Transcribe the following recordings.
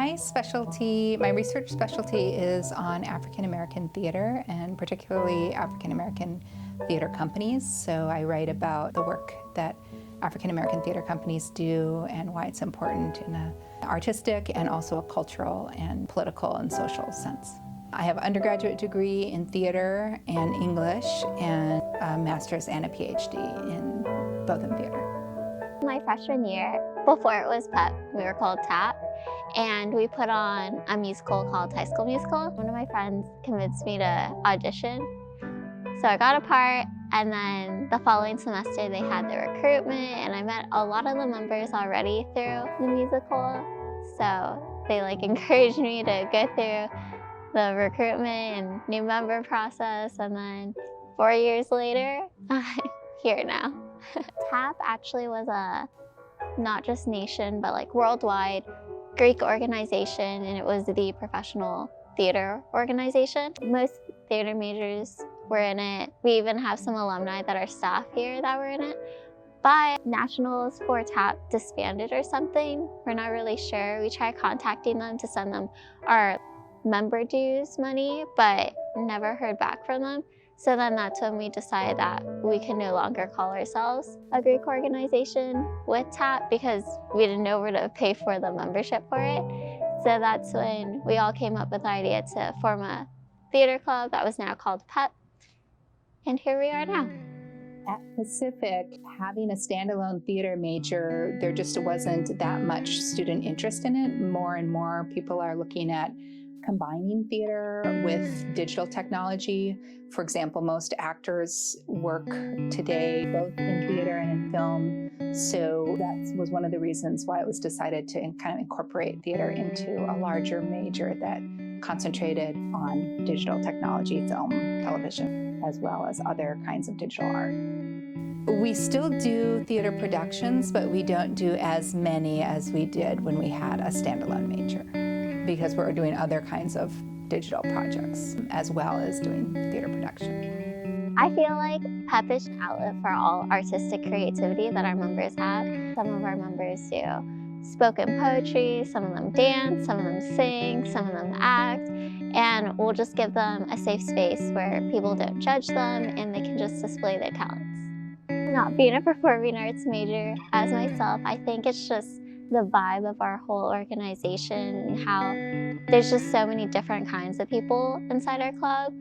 My research specialty is on African American theater, and particularly African American theater companies. So I write about the work that African American theater companies do and why it's important in an artistic and also a cultural and political and social sense. I have an undergraduate degree in theater and English, and a master's and a PhD in both in theater. My freshman year, before it was PEP, we were called TAP, and we put on a musical called High School Musical. One of my friends convinced me to audition, so I got a part, and then the following semester they had the recruitment, and I met a lot of the members already through the musical, so they encouraged me to go through the recruitment and new member process, and then 4 years later, I'm here now. TAP actually was a not just nation, but worldwide Greek organization, and it was the professional theater organization. Most theater majors were in it. We even have some alumni that are staff here that were in it. But Nationals for TAP disbanded or something. We're not really sure. We tried contacting them to send them our member dues money, but never heard back from them. So then that's when we decided that we can no longer call ourselves a Greek organization with TAP because we didn't know where to pay for the membership for it. So that's when we all came up with the idea to form a theater club that was now called PEP. And here we are now. At Pacific, having a standalone theater major, there just wasn't that much student interest in it. More and more people are looking at combining theater with digital technology. For example, most actors work today both in theater and in film. So that was one of the reasons why it was decided to kind of incorporate theater into a larger major that concentrated on digital technology, film, television, as well as other kinds of digital art. We still do theater productions, but we don't do as many as we did when we had a standalone major, because we're doing other kinds of digital projects as well as doing theater production. I feel like PEP is an outlet for all artistic creativity that our members have. Some of our members do spoken poetry, some of them dance, some of them sing, some of them act, and we'll just give them a safe space where people don't judge them and they can just display their talents. Not being a performing arts major as myself, I think it's just the vibe of our whole organization and how there's just so many different kinds of people inside our club,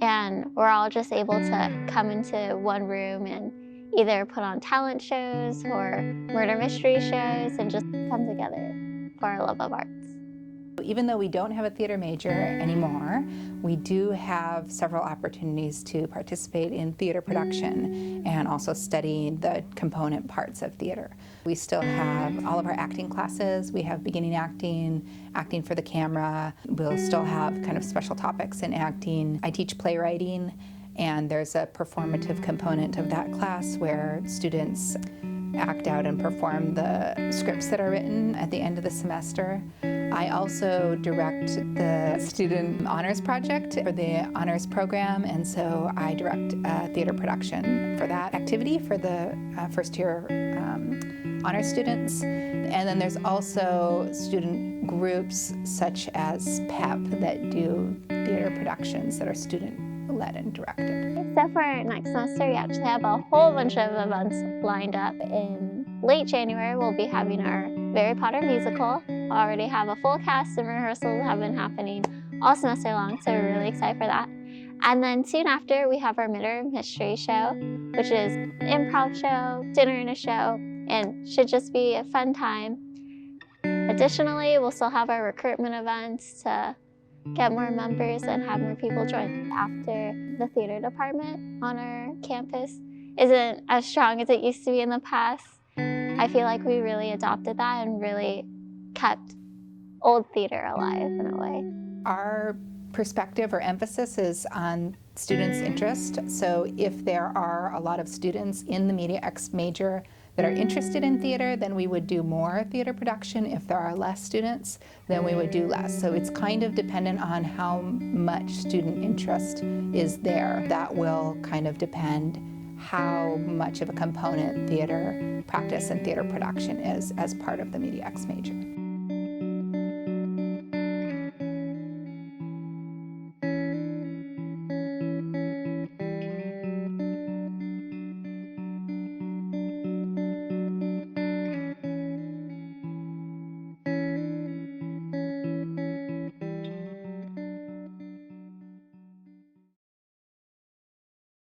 and we're all just able to come into one room and either put on talent shows or murder mystery shows and just come together for our love of arts. Even though we don't have a theater major anymore, we do have several opportunities to participate in theater production and also studying the component parts of theater. We still have all of our acting classes. We have beginning acting, acting for the camera. We'll still have kind of special topics in acting. I teach playwriting, and there's a performative component of that class where students act out and perform the scripts that are written at the end of the semester. I also direct the student honors project for the honors program, and so I direct a theater production for that activity for the first year honors students. And then there's also student groups such as PEP that do theater productions that are student-led and directed. So for next semester, we actually have a whole bunch of events lined up. In late January, we'll be having our Harry Potter musical. Already have a full cast, and rehearsals have been happening all semester long, so we're really excited for that. And then soon after, we have our midterm history show, which is an improv show, dinner and a show, and should just be a fun time. Additionally, we'll still have our recruitment events to get more members and have more people join. After the theater department on our campus isn't as strong as it used to be in the past, I feel like we really adopted that and really kept old theater alive in a way. Our perspective or emphasis is on students' interest. So if there are a lot of students in the Media X major that are interested in theater, then we would do more theater production. If there are less students, then we would do less. So it's kind of dependent on how much student interest is there. That will kind of depend how much of a component theater practice and theater production is as part of the Media X major.